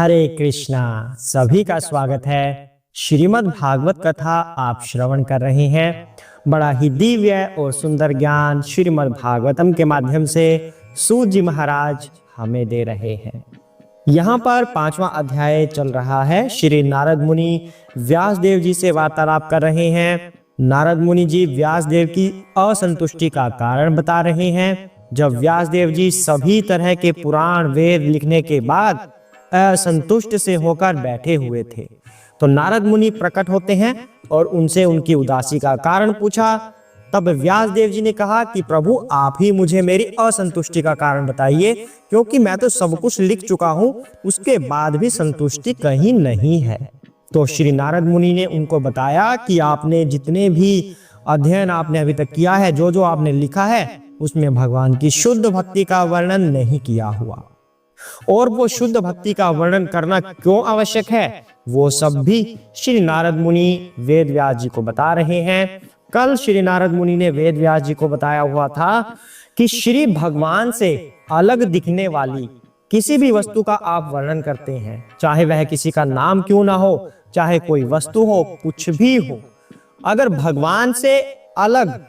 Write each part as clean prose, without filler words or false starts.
हरे कृष्णा। सभी का स्वागत है। श्रीमद् भागवत कथा आप श्रवण कर रहे हैं। बड़ा ही दिव्य और सुंदर ज्ञान श्रीमद् भागवतम के माध्यम से सूत जी महाराज हमें दे रहे हैं। यहाँ पर 5वां अध्याय चल रहा है। श्री नारद मुनि व्यास देव जी से वार्तालाप कर रहे हैं। नारद मुनि जी व्यास देव की असंतुष्टि का कारण बता रहे हैं। जब व्यास देव जी सभी तरह के पुराण वेद लिखने के बाद असंतुष्ट से होकर बैठे हुए थे, तो नारद मुनि प्रकट होते हैं और उनसे उनकी उदासी का कारण पूछा। तब व्यास देव जी ने कहा कि प्रभु, आप ही मुझे मेरी असंतुष्टि का कारण बताइए, क्योंकि मैं तो सब कुछ लिख चुका हूं, उसके बाद भी संतुष्टि कहीं नहीं है। तो श्री नारद मुनि ने उनको बताया कि आपने जितने भी अध्ययन आपने अभी तक किया है, जो जो आपने लिखा है, उसमें भगवान की शुद्ध भक्ति का वर्णन नहीं किया हुआ। और वो शुद्ध भक्ति का वर्णन करना क्यों आवश्यक है, वो सब भी श्री नारद मुनि वेद व्यास जी को बता रहे हैं। कल श्री नारद मुनि ने वेद व्यास जी को बताया हुआ था कि श्री भगवान से अलग दिखने वाली किसी भी वस्तु का आप वर्णन करते हैं, चाहे वह किसी का नाम क्यों ना हो, चाहे कोई वस्तु हो, कुछ भी हो, अगर भगवान से अलग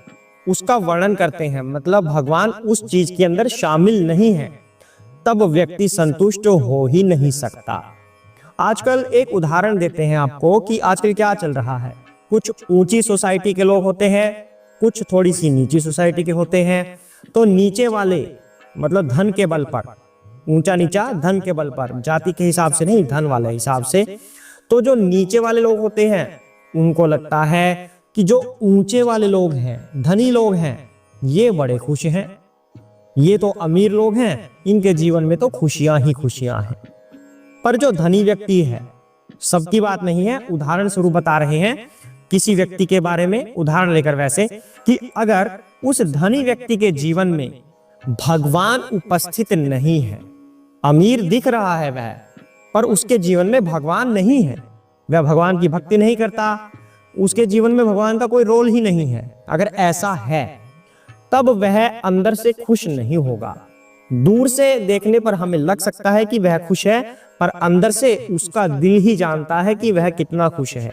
उसका वर्णन करते हैं, मतलब भगवान उस चीज के अंदर शामिल नहीं है, तब व्यक्ति संतुष्ट हो ही नहीं सकता। आजकल एक उदाहरण देते हैं आपको कि आजकल क्या चल रहा है। कुछ ऊंची सोसाइटी के लोग होते हैं, कुछ थोड़ी सी नीची सोसाइटी के होते हैं। तो नीचे वाले मतलब धन के बल पर, ऊंचा नीचा धन के बल पर, जाति के हिसाब से नहीं, धन वाले हिसाब से। तो जो नीचे वाले लोग होते हैं, उनको लगता है कि जो ऊंचे वाले लोग हैं, धनी लोग हैं, ये बड़े खुश हैं, ये तो अमीर लोग हैं, इनके जीवन में तो खुशियां ही खुशियां हैं। पर जो धनी व्यक्ति है, सबकी बात नहीं है, उदाहरण स्वरूप बता रहे हैं किसी व्यक्ति के बारे में उदाहरण लेकर, वैसे कि अगर उस धनी व्यक्ति के जीवन में भगवान उपस्थित नहीं है, अमीर दिख रहा है वह, पर उसके जीवन में भगवान नहीं है, वह भगवान की भक्ति नहीं करता, उसके जीवन में भगवान का कोई रोल ही नहीं है, अगर ऐसा है, तब वह अंदर से खुश नहीं होगा। दूर से देखने पर हमें लग सकता है कि वह खुश है, पर अंदर से उसका दिल ही जानता है कि वह कितना खुश है।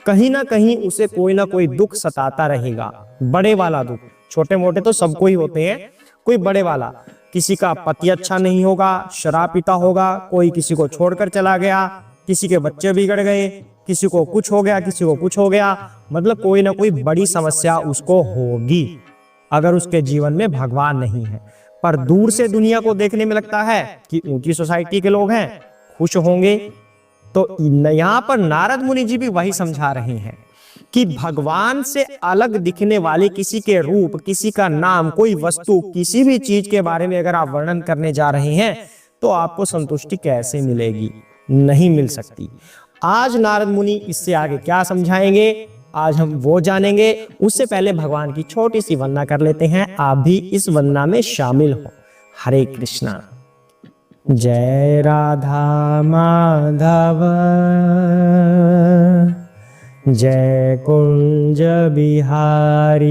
कहीं ना कहीं उसे कोई ना कोई दुख सताता रहेगा, बड़े वाला दुख। छोटे मोटे तो सबको ही होते हैं, कोई बड़े वाला। किसी का पति अच्छा नहीं होगा, शराब पीता होगा, कोई किसी को छोड़कर चला गया, किसी के बच्चे बिगड़ गए, किसी को कुछ हो गया, किसी को कुछ हो गया, मतलब कोई ना कोई बड़ी समस्या उसको होगी अगर उसके जीवन में भगवान नहीं है। पर दूर से दुनिया को देखने में लगता है कि ऊंची सोसाइटी के लोग हैं, खुश होंगे। तो यहाँ पर नारद मुनि जी भी वही समझा रहे हैं कि भगवान से अलग दिखने वाले किसी के रूप, किसी का नाम, कोई वस्तु, किसी भी चीज के बारे में अगर आप वर्णन करने जा रहे हैं, तो आपको संतुष्टि कैसे मिलेगी? नहीं मिल सकती। आज नारद मुनि इससे आगे क्या समझाएंगे, आज हम वो जानेंगे। उससे पहले भगवान की छोटी सी वंदना कर लेते हैं। आप भी इस वंदना में शामिल हो। हरे कृष्णा। जय राधा माधव, जय कुंज बिहारी,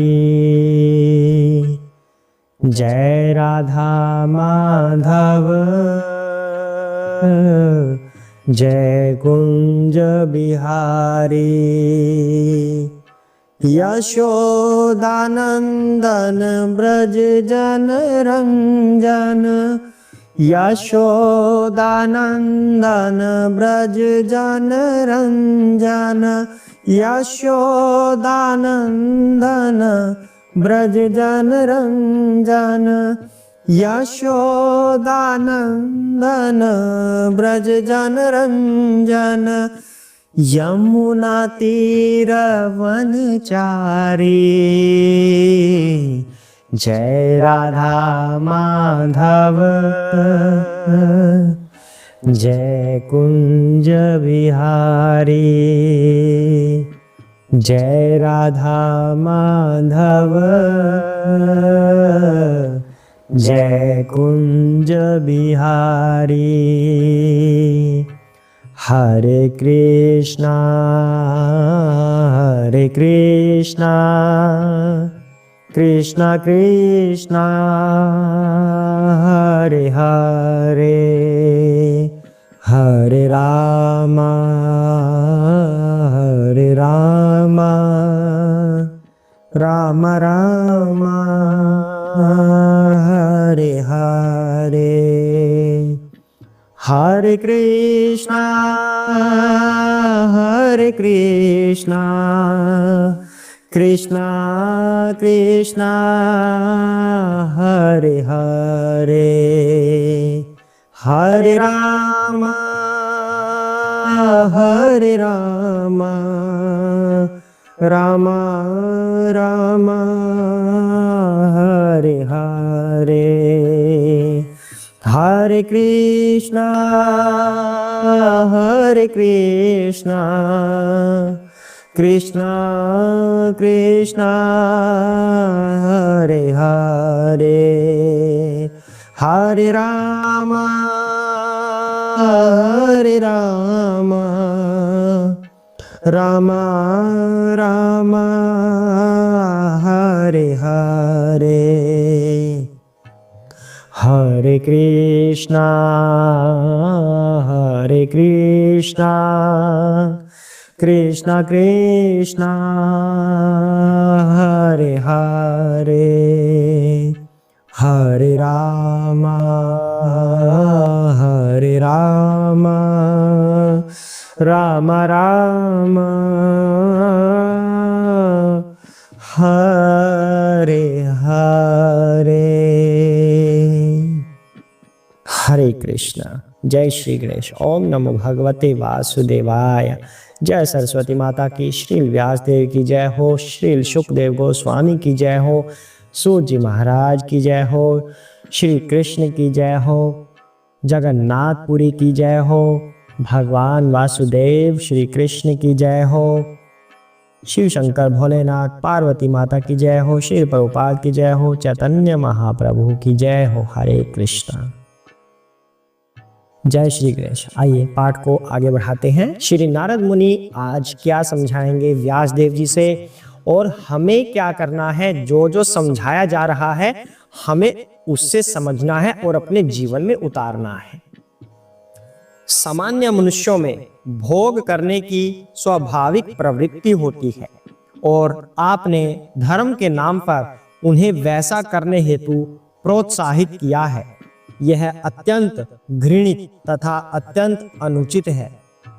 जय राधा माधव, जय कुंज बिहारी। यशोदानंदन ब्रज जन रंजन, यशोदानंदन ब्रज जन रंजन, यशोदानंदन ब्रज जन रंजन, यशोदानंदन ब्रज जन रंजन। यमुना तीर वनचारी, जय राधा माधव, जय कुंज बिहारी, जय राधा माधव, जय कुंज बिहारी। हरे कृष्णा कृष्णा कृष्णा हरे हरे हरे रामा राम राम हरे हरे, हरे कृष्णा कृष्णा कृष्णा हरे हरे, हरे राम राम राम हरे हरे, हरे कृष्णा कृष्णा कृष्णा हरे हरे, हरे राम राम राम हरे हरे, हरे कृष्णा कृष्णा कृष्णा हरे हरे, हरे राम राम राम हरे हरे। हरे कृष्णा। जय श्री गणेश। ओम नमो भगवते वासुदेवाय। जय सरस्वती माता की, श्री व्यास देव की जय हो, श्री शुकदेव गोस्वामी की जय हो, सूत जी महाराज की जय हो, श्री कृष्ण की जय हो, जगन्नाथपुरी की जय हो, भगवान वासुदेव श्री कृष्ण की जय हो, शिव शंकर भोलेनाथ पार्वती माता की जय हो, श्री प्रभुपाद की जय हो, चैतन्य महाप्रभु की जय हो। हरे कृष्णा। जय श्री गणेश। आइए पाठ को आगे बढ़ाते हैं। श्री नारद मुनि आज क्या समझाएंगे व्यास देव जी से, और हमें क्या करना है। जो जो समझाया जा रहा है हमें उससे समझना है और अपने जीवन में उतारना है। सामान्य मनुष्यों में भोग करने की स्वाभाविक प्रवृत्ति होती है और आपने धर्म के नाम पर उन्हें वैसा करने हेतु प्रोत्साहित किया है। यह अत्यंत घृणित तथा अत्यंत अनुचित है,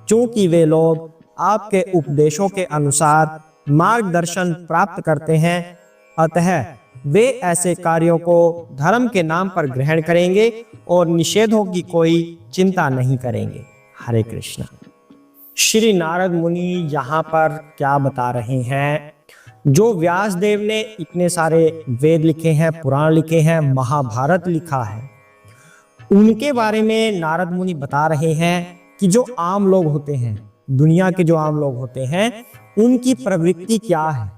क्योंकि वे लोग आपके उपदेशों के अनुसार मार्गदर्शन प्राप्त करते हैं, अतः वे ऐसे कार्यों को धर्म के नाम पर ग्रहण करेंगे और निषेधों की कोई चिंता नहीं करेंगे। हरे कृष्ण। श्री नारद मुनि यहाँ पर क्या बता रहे हैं। जो व्यास देव ने इतने सारे वेद लिखे हैं, पुराण लिखे हैं, महाभारत लिखा है, उनके बारे में नारद मुनि बता रहे हैं कि जो आम लोग होते हैं, दुनिया के जो आम लोग होते हैं, उनकी प्रवृत्ति क्या है।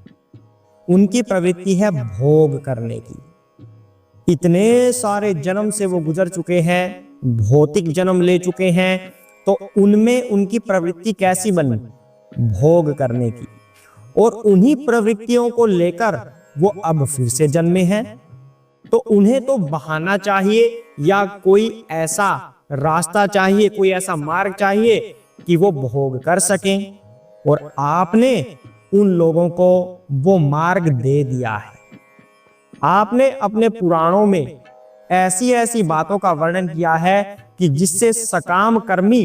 उनकी प्रवृत्ति है भोग करने की। इतने सारे जन्म से वो गुजर चुके हैं, भौतिक जन्म ले चुके हैं, तो उनमें उनकी प्रवृत्ति कैसी बनी, भोग करने की। और उन्हीं प्रवृत्तियों को लेकर वो अब फिर से जन्मे हैं। तो उन्हें तो बहाना चाहिए या कोई ऐसा रास्ता चाहिए, कोई ऐसा मार्ग चाहिए कि वो भोग कर सकें, और आपने उन लोगों को वो मार्ग दे दिया है। आपने अपने पुराणों में ऐसी ऐसी बातों का वर्णन किया है कि जिससे सकाम कर्मी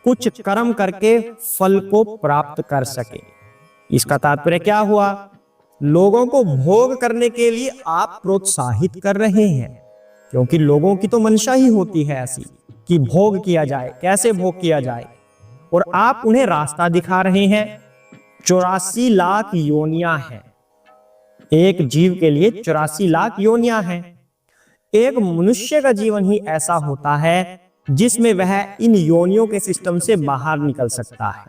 कुछ कर्म करके फल को प्राप्त कर सके। इसका तात्पर्य क्या हुआ, लोगों को भोग करने के लिए आप प्रोत्साहित कर रहे हैं, क्योंकि लोगों की तो मंशा ही होती है ऐसी कि भोग किया जाए, कैसे भोग किया जाए, और आप उन्हें रास्ता दिखा रहे हैं। 84 लाख योनियां हैं, एक जीव के लिए 84 लाख योनियां हैं। एक मनुष्य का जीवन ही ऐसा होता है जिसमें वह इन योनियों के सिस्टम से बाहर निकल सकता है,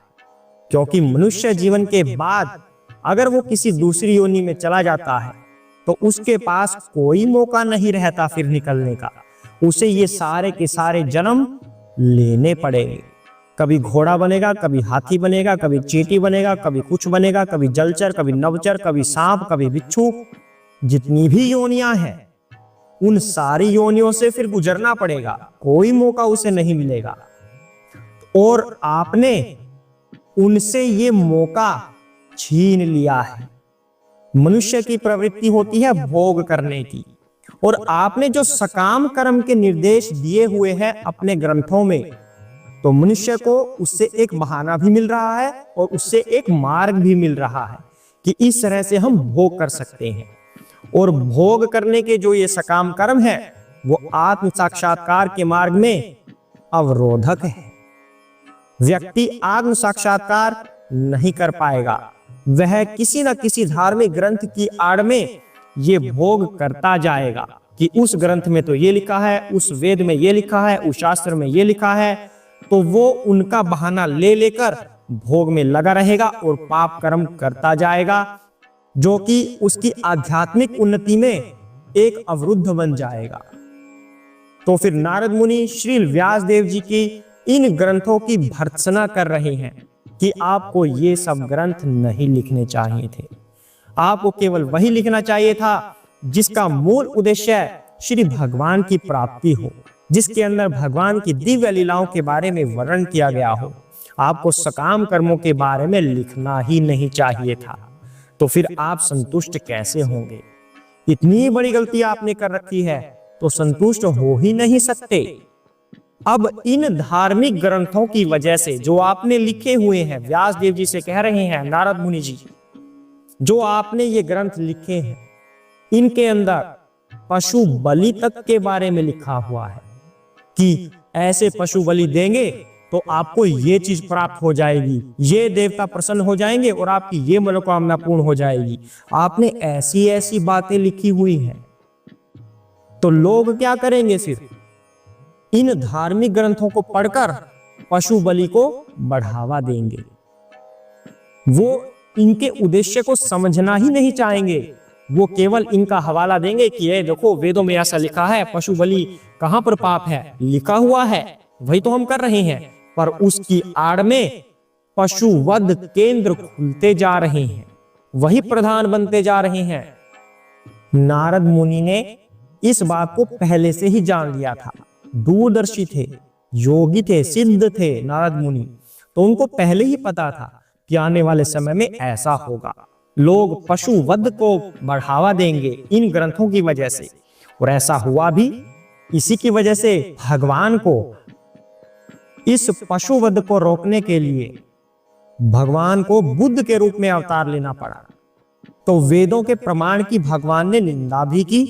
क्योंकि मनुष्य जीवन के बाद अगर वो किसी दूसरी योनि में चला जाता है तो उसके पास कोई मौका नहीं रहता फिर निकलने का। उसे ये सारे के सारे जन्म लेने पड़ेंगे। कभी घोड़ा बनेगा, कभी हाथी बनेगा, कभी चींटी बनेगा, कभी कुछ बनेगा, कभी जलचर, कभी नवचर, कभी सांप, कभी बिच्छू। जितनी भी योनियां हैं उन सारी योनियों से फिर गुजरना पड़ेगा, कोई मौका उसे नहीं मिलेगा। और आपने उनसे ये मौका छीन लिया है। मनुष्य की प्रवृत्ति होती है भोग करने की, और आपने जो सकाम कर्म के निर्देश दिए हुए हैं अपने ग्रंथों में, तो मनुष्य को उससे एक बहाना भी मिल रहा है और उससे एक मार्ग भी मिल रहा है कि इस तरह से हम भोग कर सकते हैं। और भोग करने के जो ये सकाम कर्म है वो आत्म साक्षात्कार के मार्ग में अवरोधक है। व्यक्ति आत्म साक्षात्कार नहीं कर पाएगा, वह किसी न किसी धार्मिक ग्रंथ की आड़ में ये भोग करता जाएगा कि उस ग्रंथ में तो ये लिखा है, उस वेद में ये लिखा है, उस शास्त्र में ये लिखा है, तो वो उनका बहाना ले लेकर भोग में लगा रहेगा और पाप कर्म करता जाएगा, जो कि उसकी आध्यात्मिक उन्नति में एक अवरुद्ध बन जाएगा। तो फिर नारद मुनि श्री व्यास देव जी की इन ग्रंथों की भर्त्सना कर रहे हैं कि आपको ये सब ग्रंथ नहीं लिखने चाहिए थे। आपको केवल वही लिखना चाहिए था जिसका मूल उद्देश्य श्री भगवान की प्राप्ति हो, जिसके अंदर भगवान की दिव्य लीलाओं के बारे में वर्णन किया गया हो। आपको सकाम कर्मों के बारे में लिखना ही नहीं चाहिए था। तो फिर आप संतुष्ट कैसे होंगे? इतनी बड़ी गलती आपने कर रखी है तो संतुष्ट हो ही नहीं सकते। अब इन धार्मिक ग्रंथों की वजह से जो आपने लिखे हुए हैं, व्यास देव जी से कह रहे हैं नारद मुनि जी, जो आपने ये ग्रंथ लिखे हैं इनके अंदर पशु बलि तक के बारे में लिखा हुआ है कि ऐसे पशु बलि देंगे तो आपको ये चीज प्राप्त हो जाएगी, ये देवता प्रसन्न हो जाएंगे और आपकी ये मनोकामना पूर्ण हो जाएगी। आपने ऐसी ऐसी बातें लिखी हुई हैं, तो लोग क्या करेंगे? फिर इन धार्मिक ग्रंथों को पढ़कर पशु बलि को बढ़ावा देंगे। वो इनके उद्देश्य को समझना ही नहीं चाहेंगे, वो केवल इनका हवाला देंगे कि ये देखो वेदों में ऐसा लिखा है, पशु बलि कहां पर पाप है, लिखा हुआ है, वही तो हम कर रहे हैं। पर उसकी आड़ में पशु वध केंद्र खुलते जा रहे हैं, वही प्रधान बनते जा रहे हैं। नारद मुनि ने इस बात को पहले से ही जान लिया था। दूरदर्शी थे, योगी थे, सिद्ध थे नारद मुनि, तो उनको पहले ही पता था कि आने वाले समय में ऐसा होगा। लोग पशु वध को बढ़ावा देंगे इन ग्रंथों की वजह से, और ऐसा हुआ भी। इसी की वजह से भगवान को इस पशु वध को रोकने के लिए भगवान को बुद्ध के रूप में अवतार लेना पड़ा। तो वेदों के प्रमाण की भगवान ने निंदा भी की,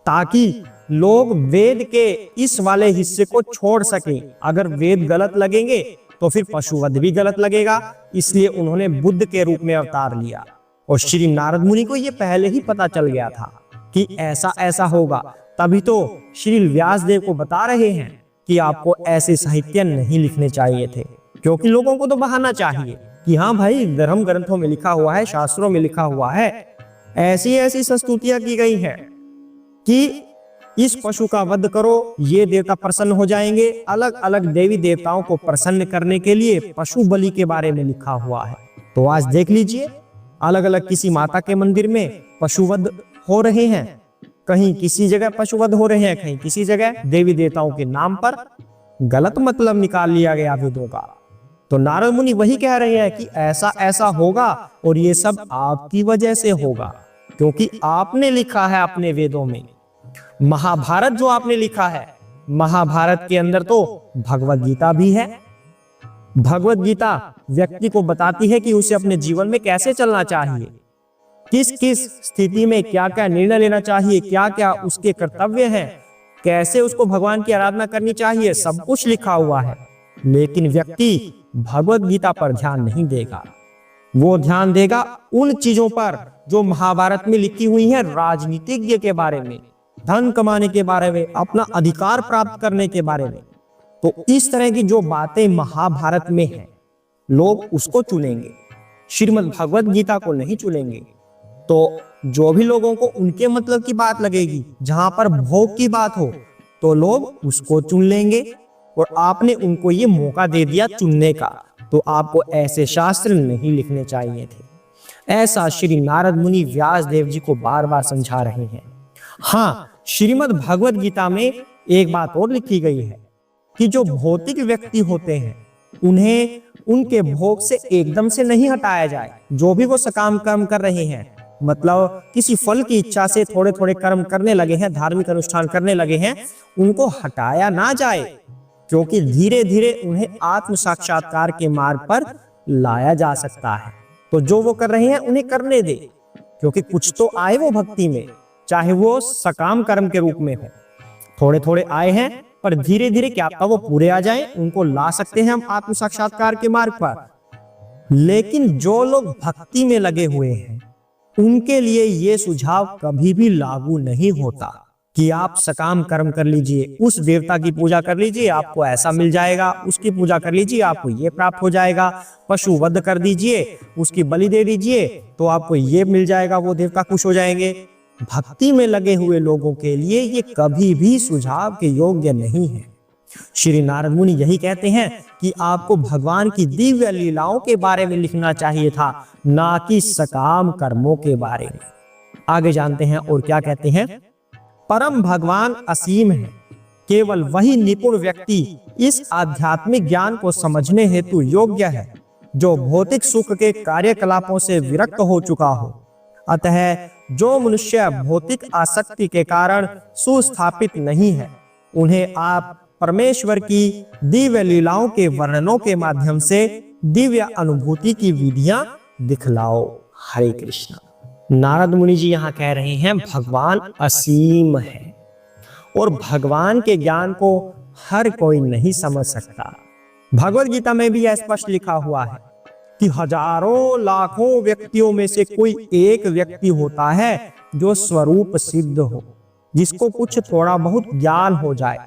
ताकि लोग वेद के इस वाले हिस्से को छोड़ सकें। अगर वेद गलत लगेंगे तो फिर पशुवध भी गलत लगेगा, इसलिए उन्होंने बुद्ध के रूप में अवतार लिया। और श्री नारद मुनि को यह पहले ही पता चल गया था कि ऐसा ऐसा होगा, तभी तो श्री व्यास देव को बता रहे हैं कि आपको ऐसे साहित्य नहीं लिखने चाहिए थे। क्योंकि लोगों को तो बहाना चाहिए कि हाँ भाई, धर्म ग्रंथों में लिखा हुआ है, शास्त्रों में लिखा हुआ है, ऐसी ऐसी संस्तुतियां की गई हैं कि इस पशु का वध करो, ये देवता प्रसन्न हो जाएंगे। अलग अलग देवी देवताओं को प्रसन्न करने के लिए पशु बलि के बारे में लिखा हुआ है। तो आज देख लीजिए, अलग अलग किसी माता के मंदिर में पशुवध हो रहे हैं, कहीं किसी जगह पशुवध हो रहे हैं, कहीं किसी जगह देवी देवताओं के नाम पर गलत मतलब निकाल लिया गया वेदों का। तो नारद मुनि वही कह रहे हैं कि ऐसा ऐसा होगा और ये सब आपकी वजह से होगा, क्योंकि आपने लिखा है अपने वेदों में। महाभारत जो आपने लिखा है, महाभारत के अंदर तो भगवत गीता भी है। भगवत गीता व्यक्ति को बताती है कि उसे अपने जीवन में कैसे चलना चाहिए, किस किस स्थिति में क्या क्या निर्णय लेना चाहिए, क्या क्या उसके कर्तव्य हैं, कैसे उसको भगवान की आराधना करनी चाहिए, सब कुछ लिखा हुआ है। लेकिन व्यक्ति भगवत गीता पर ध्यान नहीं देगा, वो ध्यान देगा उन चीजों पर जो महाभारत में लिखी हुई है, राजनीतिज्ञ के बारे में, धन कमाने के बारे में, अपना अधिकार प्राप्त करने के बारे में। तो इस तरह की जो बातें महाभारत में हैं, लोग उसको चुनेंगे, श्रीमद् भगवत गीता को नहीं चुनेंगे। तो जो भी लोगों को उनके मतलब की बात लगेगी, जहां पर भोग की बात हो, तो लोग उसको चुन लेंगे। और आपने उनको ये मौका दे दिया चुनने का, तो आपको ऐसे शास्त्र नहीं लिखने चाहिए थे। ऐसा श्री नारद मुनि व्यास देव जी को बार बार समझा रहे हैं। हाँ, श्रीमद् भगवत गीता में एक बात और लिखी गई है कि जो भौतिक व्यक्ति होते हैं उन्हें उनके भोग से एकदम से नहीं हटाया जाए। जो भी वो सकाम कर्म कर रहे हैं, मतलब किसी फल की इच्छा से थोड़े थोड़े कर्म करने लगे हैं, धार्मिक अनुष्ठान करने लगे हैं, उनको हटाया ना जाए, क्योंकि धीरे धीरे उन्हें आत्म साक्षात्कार के मार्ग पर लाया जा सकता है। तो जो वो कर रहे हैं उन्हें करने दे, क्योंकि कुछ तो आए वो भक्ति में, चाहे वो सकाम कर्म के रूप में हो। थोड़े थोड़े आए हैं, पर धीरे धीरे क्या पता वो पूरे आ जाएं, उनको ला सकते हैं हम आत्म साक्षात्कार के मार्ग पर। लेकिन जो लोग भक्ति में लगे हुए हैं, उनके लिए ये सुझाव कभी भी लागू नहीं होता कि आप सकाम कर्म कर लीजिए, उस देवता की पूजा कर लीजिए, आपको ऐसा मिल जाएगा, उसकी पूजा कर लीजिए, आपको ये प्राप्त हो जाएगा, पशु वध कर दीजिए, उसकी बलि दे दीजिए, तो आपको ये मिल जाएगा, वो देवता खुश हो जाएंगे। भक्ति में लगे हुए लोगों के लिए ये कभी भी सुझाव के योग्य नहीं है। श्री नारद मुनि यही कहते हैं कि आपको भगवान की दिव्य लीलाओं के बारे में लिखना चाहिए था, ना कि सकाम कर्मों के बारे में। आगे जानते हैं और क्या कहते हैं। परम भगवान असीम है, केवल वही निपुण व्यक्ति इस आध्यात्मिक ज्ञान को समझने हेतु योग्य है, जो भौतिक सुख के कार्यकलापों से विरक्त हो चुका हो। अतः जो मनुष्य भौतिक आसक्ति के कारण सुस्थापित नहीं है, उन्हें आप परमेश्वर की दिव्य लीलाओं के वर्णनों के माध्यम से दिव्य अनुभूति की विधियां दिखलाओ। हरे कृष्णा। नारद मुनि जी यहाँ कह रहे हैं भगवान असीम है और भगवान के ज्ञान को हर कोई नहीं समझ सकता। भगवद गीता में भी यह स्पष्ट लिखा हुआ है कि हजारों लाखों व्यक्तियों में से कोई एक व्यक्ति होता है जो स्वरूप सिद्ध हो, जिसको कुछ थोड़ा बहुत ज्ञान हो जाए,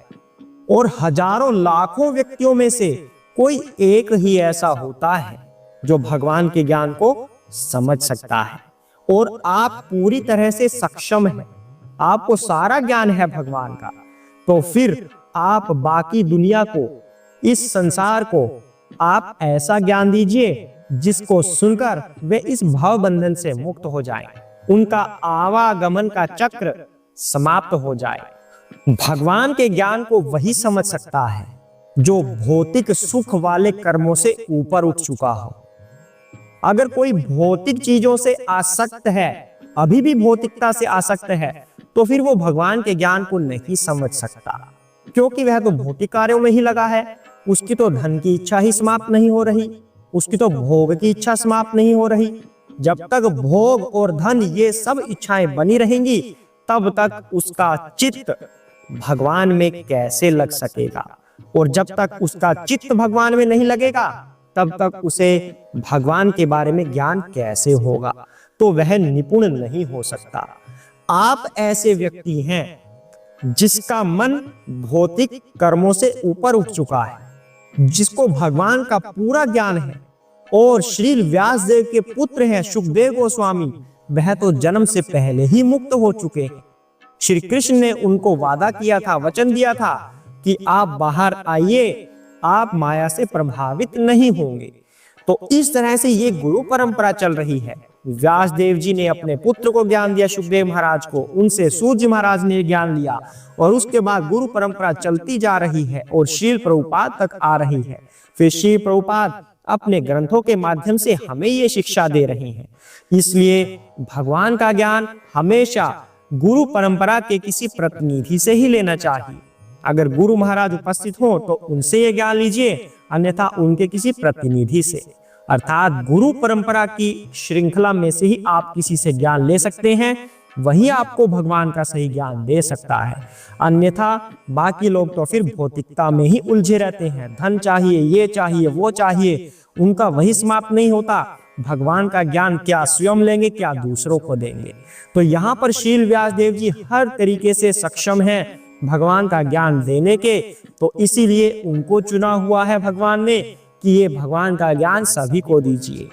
और हजारों लाखों व्यक्तियों में से कोई एक ही ऐसा होता है जो भगवान के ज्ञान को समझ सकता है। और आप पूरी तरह से सक्षम हैं, आपको सारा ज्ञान है भगवान का, तो फिर आप बाकी दुनिया को, इस संसार को आप ऐसा ज्ञान दीजिए जिसको सुनकर वे इस भाव बंधन से मुक्त हो जाएं, उनका आवागमन का चक्र समाप्त हो जाए। भगवान के ज्ञान को वही समझ सकता है जो भौतिक सुख वाले कर्मों से ऊपर उठ चुका हो। अगर कोई भौतिक चीजों से आसक्त है, अभी भी भौतिकता से आसक्त है, तो फिर वो भगवान के ज्ञान को नहीं समझ सकता, क्योंकि वह तो भौतिक कार्यों में ही लगा है। उसकी तो धन की इच्छा ही समाप्त नहीं हो रही, उसकी तो भोग की इच्छा समाप्त नहीं हो रही। जब तक भोग और धन ये सब इच्छाएं बनी रहेंगी, तब तक उसका चित्त भगवान में कैसे लग सकेगा, और जब तक उसका चित्त भगवान में नहीं लगेगा, तब तक उसे भगवान के बारे में ज्ञान कैसे होगा, तो वह निपुण नहीं हो सकता। आप ऐसे व्यक्ति हैं जिसका मन भौतिक कर्मों से ऊपर उठ चुका है, जिसको भगवान का पूरा ज्ञान है, और श्री व्यास देव के पुत्र हैं सुखदेव गोस्वामी, वह तो जन्म से पहले ही मुक्त हो चुके हैं। श्री कृष्ण ने उनको वादा किया था, वचन दिया था कि आप बाहर आइए, आप माया से प्रभावित नहीं होंगे। तो इस तरह से ये गुरु परंपरा चल रही है। व्यास देव जी ने अपने पुत्र को ज्ञान दिया, सुखदेव महाराज को, उनसे सूर्य महाराज ने ज्ञान लिया, और उसके बाद गुरु परंपरा चलती जा रही है और श्रील प्रभुपाद तक आ रही है। फिर श्री प्रभुपाद अपने ग्रंथों के माध्यम से हमें ये शिक्षा दे रहे हैं। इसलिए भगवान का ज्ञान हमेशा गुरु परंपरा के किसी प्रतिनिधि से ही लेना चाहिए। अगर गुरु महाराज उपस्थित हो तो उनसे ये ज्ञान लीजिए, अन्यथा उनके किसी प्रतिनिधि से, अर्थात गुरु परंपरा की श्रृंखला में से ही आप किसी से ज्ञान ले सकते हैं, वही आपको भगवान का सही ज्ञान दे सकता है। अन्यथा बाकी लोग तो फिर भौतिकता में ही उलझे रहते हैं, धन चाहिए, ये चाहिए, वो चाहिए, उनका वही समाप्त नहीं होता। भगवान का ज्ञान क्या स्वयं लेंगे, क्या दूसरों को देंगे। तो यहाँ पर शील व्यास देव जी हर तरीके से सक्षम हैं भगवान का ज्ञान देने के, तो इसीलिए उनको चुना हुआ है भगवान ने कि ये भगवान का ज्ञान सभी को दीजिए।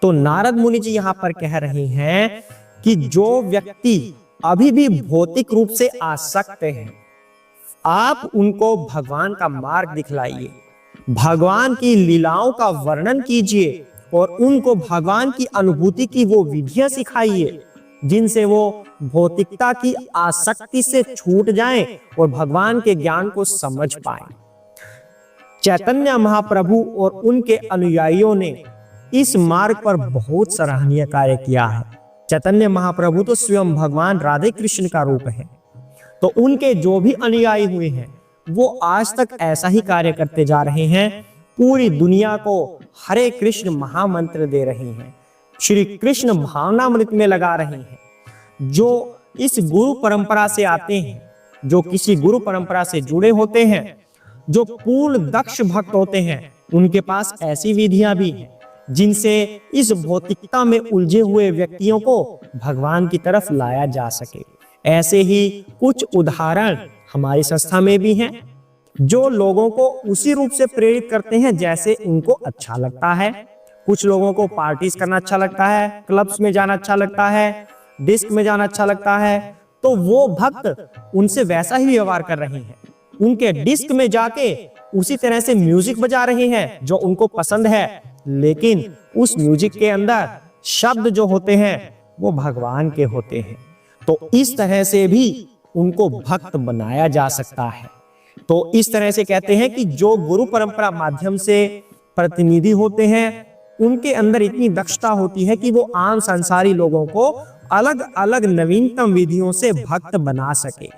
तो नारद मुनि जी यहाँ पर कह रहे हैं कि जो व्यक्ति अभी भी भौतिक रूप से आसक्त हैं, आप उनको भगवान का मार्ग दिखलाइए, भगवान की लीलाओं का वर्णन कीजिए, और उनको भगवान की अनुभूति की वो विधियां सिखाइए जिनसे वो भौतिकता की आसक्ति से छूट जाएं और भगवान के ज्ञान को समझ पाएं। चैतन्य महाप्रभु और उनके अनुयायियों ने इस मार्ग पर बहुत सराहनीय कार्य किया है। चैतन्य महाप्रभु तो स्वयं भगवान राधे कृष्ण का रूप है, तो उनके जो भी अनुयायी हुए हैं वो आज तक ऐसा ही कार्य करते जा रहे हैं। पूरी दुनिया को हरे कृष्ण महामंत्र दे रहे हैं, श्री कृष्ण भावनामृत में लगा रहे हैं। जो इस गुरु परंपरा से आते हैं, जो किसी गुरु परंपरा से जुड़े होते हैं, जो पूर्ण दक्ष भक्त होते हैं, उनके पास ऐसी विधियां भी हैं जिनसे इस भौतिकता में उलझे हुए व्यक्तियों को भगवान की तरफ लाया जा सके। ऐसे ही कुछ उदाहरण हमारी संस्था में भी हैं, जो लोगों को उसी रूप से प्रेरित करते हैं जैसे उनको अच्छा लगता है। कुछ लोगों को पार्टीज करना अच्छा लगता है, क्लब्स में जाना अच्छा लगता है, डिस्क में जाना अच्छा लगता है, तो वो भक्त उनसे वैसा ही व्यवहार कर रहे हैं। उनके डिस्क में जाके उसी तरह से म्यूजिक बजा रहे हैं जो उनको पसंद है, लेकिन उस म्यूजिक के अंदर शब्द जो होते हैं वो भगवान के होते हैं। तो इस तरह से भी उनको भक्त बनाया जा सकता है। तो इस तरह से कहते हैं कि जो गुरु परंपरा माध्यम से प्रतिनिधि होते हैं उनके अंदर इतनी दक्षता होती है कि वो आम संसारी लोगों को अलग अलग नवीनतम विधियों से भक्त बना सके।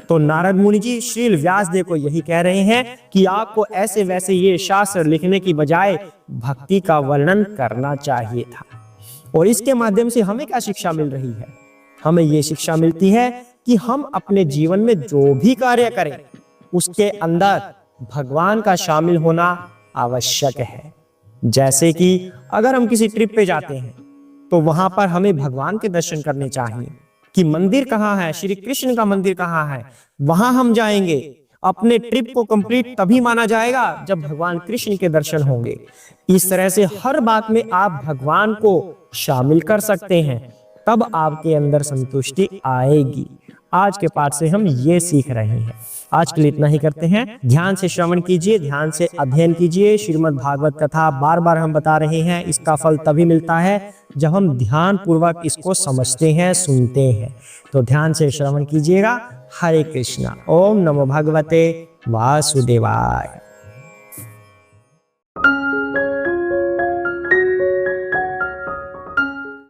तो नारद मुनि जी श्रील व्यासदेव को यही कह रहे हैं कि आपको ऐसे वैसे ये शास्त्र लिखने की बजाय भक्ति का वर्णन करना चाहिए था। और इसके माध्यम से हमें क्या शिक्षा मिल रही है? हमें ये शिक्षा मिलती है कि हम अपने जीवन में जो भी कार्य करें उसके अंदर भगवान का शामिल होना आवश्यक है। जैसे कि अगर हम किसी ट्रिप पे जाते हैं तो वहां पर हमें भगवान के दर्शन करने चाहिए कि मंदिर कहाँ है, श्री कृष्ण का मंदिर कहाँ है, वहां हम जाएंगे। अपने ट्रिप को कंप्लीट तभी माना जाएगा जब भगवान कृष्ण के दर्शन होंगे। इस तरह से हर बात में आप भगवान को शामिल कर सकते हैं, तब आपके अंदर संतुष्टि आएगी। आज के पाठ से हम ये सीख रहे हैं। आज के लिए इतना ही करते हैं। ध्यान से श्रवण कीजिए, ध्यान से अध्ययन कीजिए। श्रीमद् भागवत कथा बार बार हम बता रहे हैं, इसका फल तभी मिलता है जब हम ध्यान पूर्वक इसको समझते हैं, सुनते हैं। तो ध्यान से श्रवण कीजिएगा। हरे कृष्णा। ओम नमो भगवते वासुदेवाय।